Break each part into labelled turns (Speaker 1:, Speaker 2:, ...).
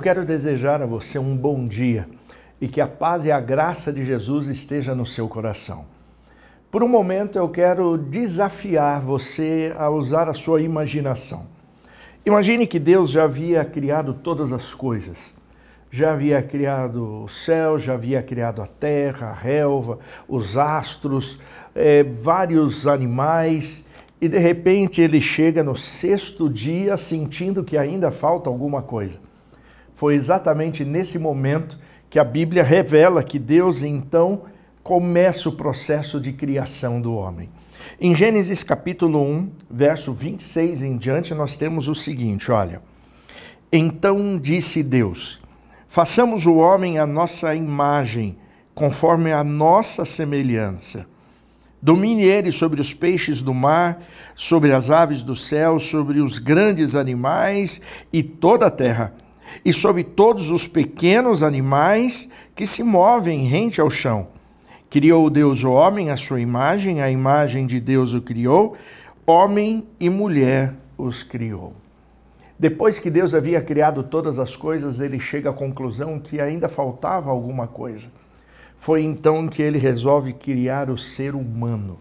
Speaker 1: quero desejar a você um bom dia e que a paz e a graça de Jesus esteja no seu coração. Por um momento eu quero desafiar você a usar a sua imaginação. Imagine que Deus já havia criado todas as coisas. Já havia criado o céu, já havia criado a terra, a relva, os astros, vários animais, e de repente ele chega no sexto dia sentindo que ainda falta alguma coisa. Foi exatamente nesse momento que a Bíblia revela que Deus então começa o processo de criação do homem. Em Gênesis capítulo 1, verso 26 em diante, nós temos o seguinte, olha. Então disse Deus: façamos o homem à nossa imagem, conforme a nossa semelhança. Domine ele sobre os peixes do mar, sobre as aves do céu, sobre os grandes animais e toda a terra, e sobre todos os pequenos animais que se movem rente ao chão. Criou Deus o homem à sua imagem, a imagem de Deus o criou, homem e mulher os criou. Depois que Deus havia criado todas as coisas, ele chega à conclusão que ainda faltava alguma coisa. Foi então que ele resolve criar o ser humano.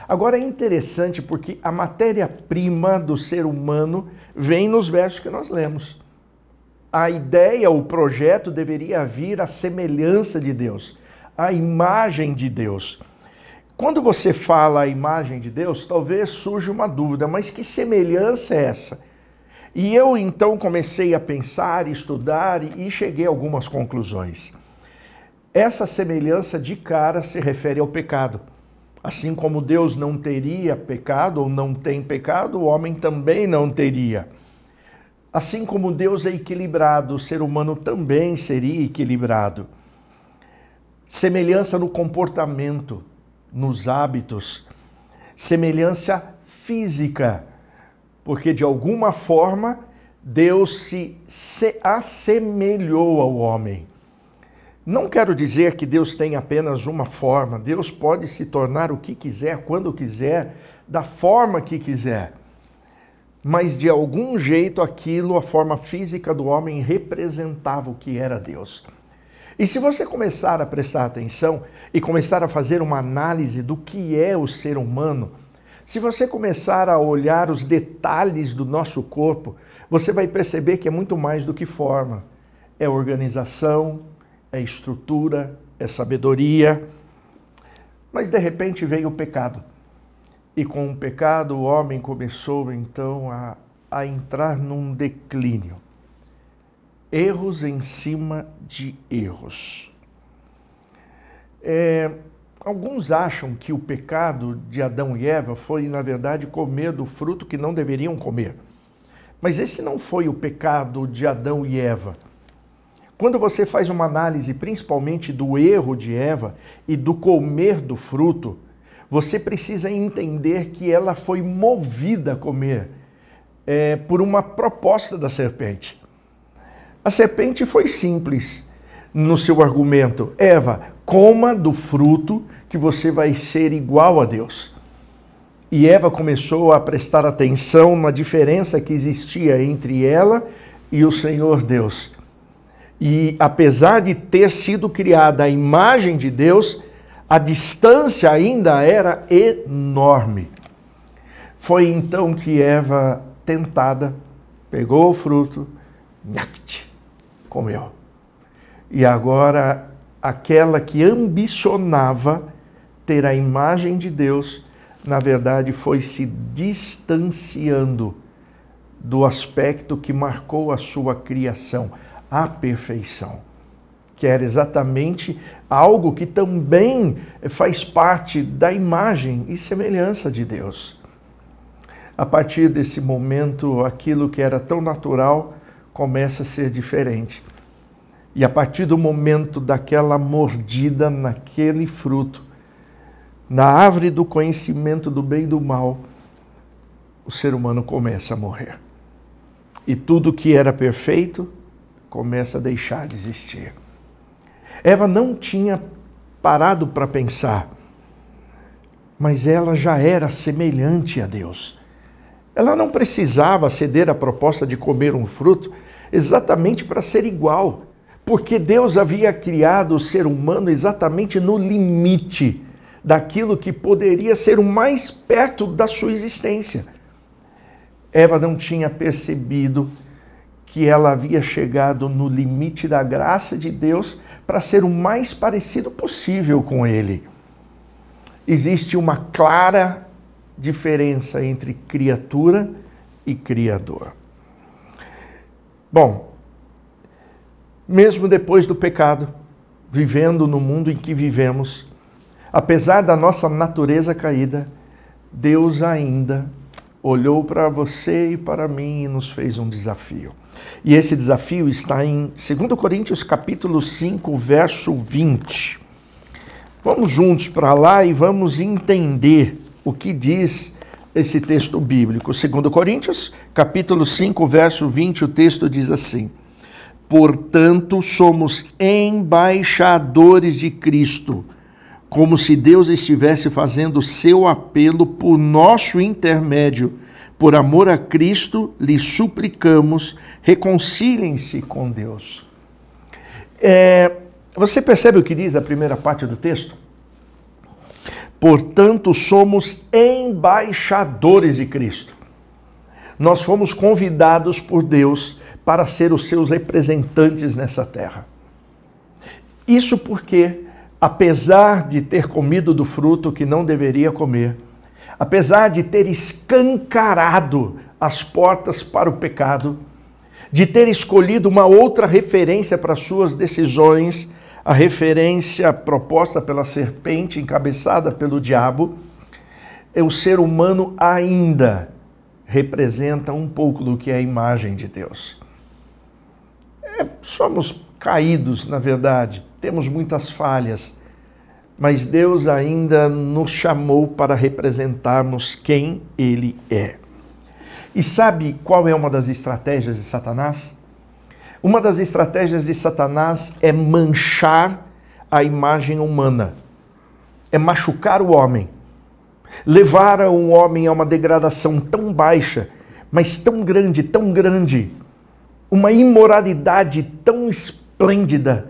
Speaker 1: Agora é interessante porque a matéria-prima do ser humano vem nos versos que nós lemos. A ideia, o projeto deveria vir à semelhança de Deus, à imagem de Deus. Quando você fala a imagem de Deus, talvez surja uma dúvida, mas que semelhança é essa? E eu então comecei a pensar, estudar e cheguei a algumas conclusões. Essa semelhança de cara se refere ao pecado. Assim como Deus não teria pecado ou não tem pecado, o homem também não teria. Assim como Deus é equilibrado, o ser humano também seria equilibrado. Semelhança no comportamento, nos hábitos, semelhança física, porque de alguma forma Deus se assemelhou ao homem. Não quero dizer que Deus tem apenas uma forma, Deus pode se tornar o que quiser, quando quiser, da forma que quiser. Mas de algum jeito aquilo, a forma física do homem representava o que era Deus. E se você começar a prestar atenção e começar a fazer uma análise do que é o ser humano, se você começar a olhar os detalhes do nosso corpo, você vai perceber que é muito mais do que forma. É organização, é estrutura, é sabedoria. Mas de repente veio o pecado. E com o pecado o homem começou então a entrar num declínio. Erros em cima de erros. Alguns acham que o pecado de Adão e Eva foi, na verdade, comer do fruto que não deveriam comer. Mas esse não foi o pecado de Adão e Eva. Quando você faz uma análise principalmente do erro de Eva e do comer do fruto, você precisa entender que ela foi movida a comer por uma proposta da serpente. A serpente foi simples no seu argumento. Eva, coma do fruto que você vai ser igual a Deus. E Eva começou a prestar atenção na diferença que existia entre ela e o Senhor Deus. E apesar de ter sido criada a imagem de Deus, a distância ainda era enorme. Foi então que Eva, tentada, pegou o fruto, comeu. E agora, aquela que ambicionava ter a imagem de Deus, na verdade foi se distanciando do aspecto que marcou a sua criação, a perfeição, que era exatamente algo que também faz parte da imagem e semelhança de Deus. A partir desse momento, aquilo que era tão natural começa a ser diferente. E a partir do momento daquela mordida naquele fruto, na árvore do conhecimento do bem e do mal, o ser humano começa a morrer. E tudo que era perfeito começa a deixar de existir. Eva não tinha parado para pensar, mas ela já era semelhante a Deus. Ela não precisava ceder à proposta de comer um fruto exatamente para ser igual, porque Deus havia criado o ser humano exatamente no limite daquilo que poderia ser o mais perto da sua existência. Eva não tinha percebido que ela havia chegado no limite da graça de Deus para ser o mais parecido possível com Ele. Existe uma clara diferença entre criatura e Criador. Bom, mesmo depois do pecado, vivendo no mundo em que vivemos, apesar da nossa natureza caída, Deus ainda olhou para você e para mim e nos fez um desafio. E esse desafio está em 2 Coríntios capítulo 5, verso 20. Vamos juntos para lá e vamos entender o que diz esse texto bíblico. 2 Coríntios capítulo 5, verso 20, o texto diz assim: portanto, somos embaixadores de Cristo, como se Deus estivesse fazendo seu apelo por nosso intermédio. Por amor a Cristo, lhe suplicamos, reconciliem-se com Deus. Você percebe o que diz a primeira parte do texto? Portanto, somos embaixadores de Cristo. Nós fomos convidados por Deus para ser os seus representantes nessa terra. Isso porque, apesar de ter comido do fruto que não deveria comer, apesar de ter escancarado as portas para o pecado, de ter escolhido uma outra referência para suas decisões, a referência proposta pela serpente, encabeçada pelo diabo, o ser humano ainda representa um pouco do que é a imagem de Deus. Somos caídos, na verdade, temos muitas falhas, mas Deus ainda nos chamou para representarmos quem Ele é. E sabe qual é uma das estratégias de Satanás? Uma das estratégias de Satanás é manchar a imagem humana, é machucar o homem, levar o homem a uma degradação tão baixa, mas tão grande, uma imoralidade tão esplêndida,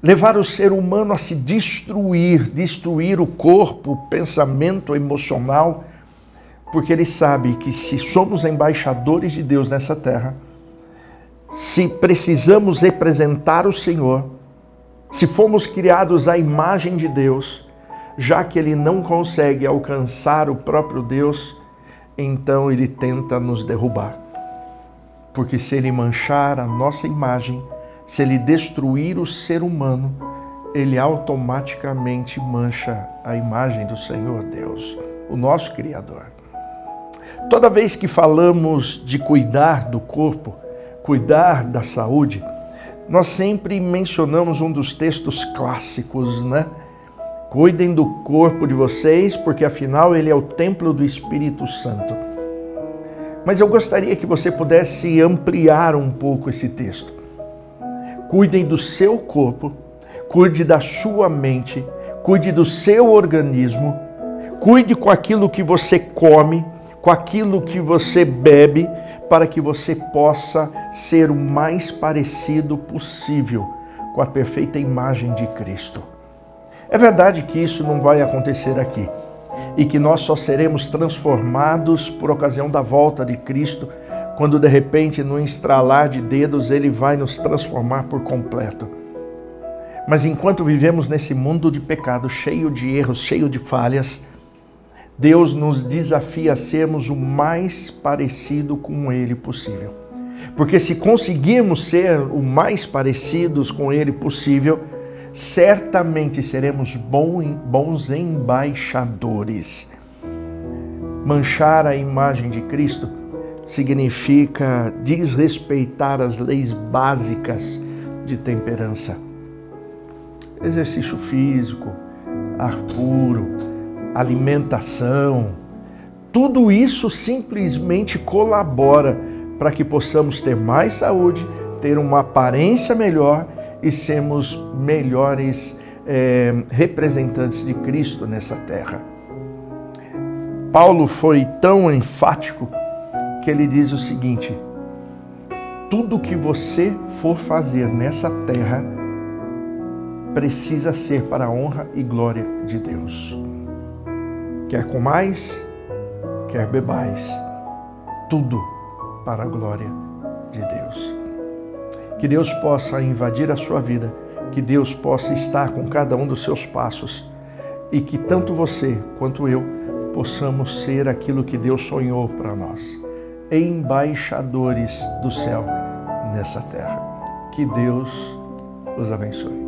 Speaker 1: levar o ser humano a se destruir o corpo, o pensamento, o emocional, porque ele sabe que se somos embaixadores de Deus nessa terra, se precisamos representar o Senhor, se fomos criados à imagem de Deus, já que ele não consegue alcançar o próprio Deus, então ele tenta nos derrubar. Porque se ele manchar a nossa imagem, se ele destruir o ser humano, ele automaticamente mancha a imagem do Senhor Deus, o nosso Criador. Toda vez que falamos de cuidar do corpo, cuidar da saúde, nós sempre mencionamos um dos textos clássicos, né? Cuidem do corpo de vocês, porque afinal ele é o templo do Espírito Santo. Mas eu gostaria que você pudesse ampliar um pouco esse texto. Cuidem do seu corpo, cuide da sua mente, cuide do seu organismo, cuide com aquilo que você come, com aquilo que você bebe, para que você possa ser o mais parecido possível com a perfeita imagem de Cristo. É verdade que isso não vai acontecer aqui e que nós só seremos transformados por ocasião da volta de Cristo, quando de repente, no estralar de dedos, Ele vai nos transformar por completo. Mas enquanto vivemos nesse mundo de pecado, cheio de erros, cheio de falhas, Deus nos desafia a sermos o mais parecido com Ele possível. Porque se conseguirmos ser o mais parecidos com Ele possível, certamente seremos bons embaixadores. Manchar a imagem de Cristo significa desrespeitar as leis básicas de temperança. Exercício físico, ar puro, alimentação, tudo isso simplesmente colabora para que possamos ter mais saúde, ter uma aparência melhor e sermos melhores representantes de Cristo nessa terra. Paulo foi tão enfático que ele diz o seguinte: tudo que você for fazer nessa terra precisa ser para a honra e glória de Deus. Quer comais, quer bebais, tudo para a glória de Deus. Que Deus possa invadir a sua vida, que Deus possa estar com cada um dos seus passos e que tanto você quanto eu possamos ser aquilo que Deus sonhou para nós, embaixadores do céu nessa terra. Que Deus os abençoe.